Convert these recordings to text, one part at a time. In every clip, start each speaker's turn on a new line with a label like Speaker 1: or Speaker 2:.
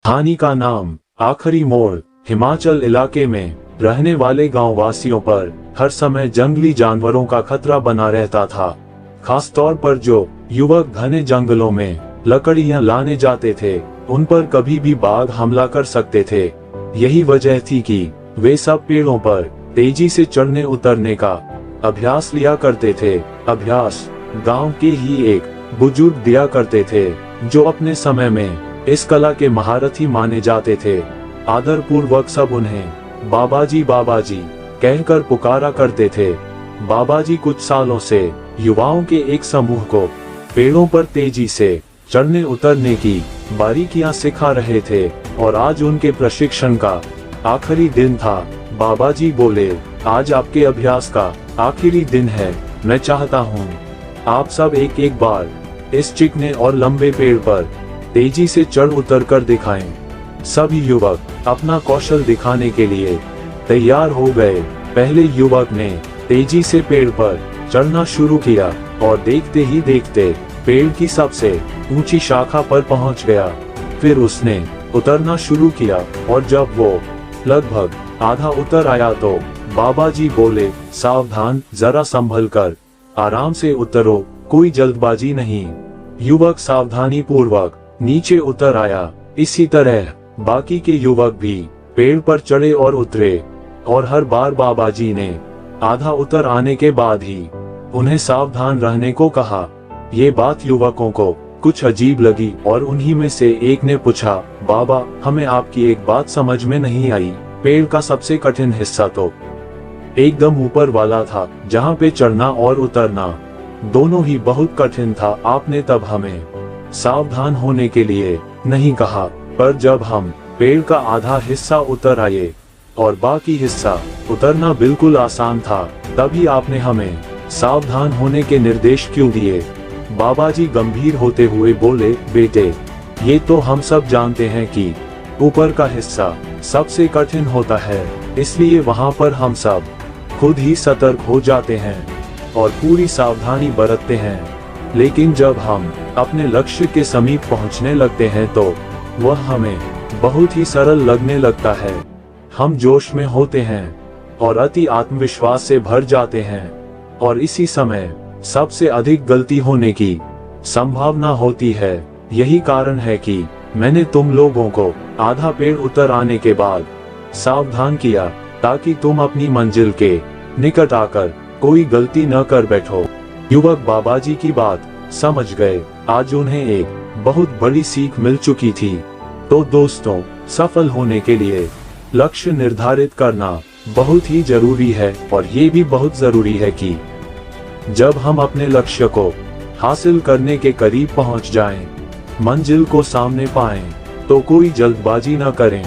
Speaker 1: कहानी का नाम आखिरी मोड़। हिमाचल इलाके में रहने वाले गांव वासियों पर हर समय जंगली जानवरों का खतरा बना रहता था। खास तौर पर जो युवक घने जंगलों में लकड़ियां लाने जाते थे, उन पर कभी भी बाघ हमला कर सकते थे। यही वजह थी कि वे सब पेड़ों पर तेजी से चढ़ने उतरने का अभ्यास लिया करते थे। अभ्यास गांव के ही एक बुजुर्ग दिया करते थे, जो अपने समय में इस कला के महारथी माने जाते थे। आदर पूर्वक सब उन्हें बाबाजी कहकर पुकारा करते थे। बाबाजी कुछ सालों से युवाओं के एक समूह को पेड़ों पर तेजी से चढ़ने उतरने की बारीकियां सिखा रहे थे, और आज उनके प्रशिक्षण का आखिरी दिन था। बाबाजी बोले, आज आपके अभ्यास का आखिरी दिन है। मैं चाहता हूँ आप सब एक बार इस चिकने और लंबे पेड़ पर तेजी से चढ़ उतर कर दिखाएं। सभी युवक अपना कौशल दिखाने के लिए तैयार हो गए। पहले युवक ने तेजी से पेड़ पर चढ़ना शुरू किया, और देखते ही देखते पेड़ की सबसे ऊंची शाखा पर पहुंच गया। फिर उसने उतरना शुरू किया, और जब वो लगभग आधा उतर आया तो बाबाजी बोले, सावधान, जरा संभल कर, आराम से उतरो, कोई जल्दबाजी नहीं। युवक सावधानी पूर्वक नीचे उतर आया। इसी तरह बाकी के युवक भी पेड़ पर चढ़े और उतरे, और हर बार बाबाजी ने आधा उतर आने के बाद ही उन्हें सावधान रहने को कहा। ये बात युवकों को कुछ अजीब लगी, और उन्हीं में से एक ने पूछा, बाबा, हमें आपकी एक बात समझ में नहीं आई। पेड़ का सबसे कठिन हिस्सा तो एकदम ऊपर वाला था, जहाँ पे चढ़ना और उतरना दोनों ही बहुत कठिन था। आपने तब हमें सावधान होने के लिए नहीं कहा, पर जब हम पेड़ का आधा हिस्सा उतर आए और बाकी हिस्सा उतरना बिल्कुल आसान था, तभी आपने हमें सावधान होने के निर्देश क्यों दिए? बाबाजी गंभीर होते हुए बोले, बेटे, ये तो हम सब जानते हैं कि ऊपर का हिस्सा सबसे कठिन होता है, इसलिए वहाँ पर हम सब खुद ही सतर्क हो जाते हैं और पूरी सावधानी बरतते हैं। लेकिन जब हम अपने लक्ष्य के समीप पहुंचने लगते हैं तो वह हमें बहुत ही सरल लगने लगता है। हम जोश में होते हैं और अति आत्मविश्वास से भर जाते हैं, और इसी समय सबसे अधिक गलती होने की संभावना होती है। यही कारण है कि मैंने तुम लोगों को आधा पेड़ उतर आने के बाद सावधान किया, ताकि तुम अपनी मंजिल के निकट आकर कोई गलती न कर बैठो। युवक बाबाजी की बात समझ गए। आज उन्हें एक बहुत बड़ी सीख मिल चुकी थी। तो दोस्तों, सफल होने के लिए लक्ष्य निर्धारित करना बहुत ही जरूरी है, और ये भी बहुत जरूरी है कि जब हम अपने लक्ष्य को हासिल करने के करीब पहुंच जाएं, मंजिल को सामने पाएं, तो कोई जल्दबाजी न करें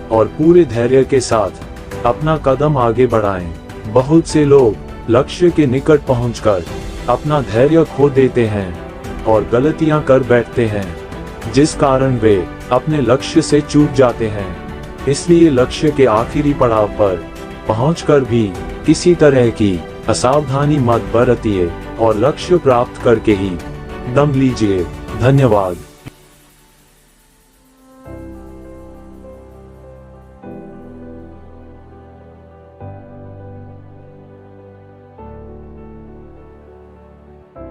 Speaker 1: और पूरे धैर्य के साथ अपना कदम आगे बढ़ाएं। बहुत से लोग लक्ष्य के निकट पहुंचकर अपना धैर्य खो देते हैं और गलतियां कर बैठते हैं, जिस कारण वे अपने लक्ष्य से चूक जाते हैं। इसलिए लक्ष्य के आखिरी पड़ाव पर पहुंचकर भी किसी तरह की असावधानी मत बरतिए, और लक्ष्य प्राप्त करके ही दम लीजिए। धन्यवाद।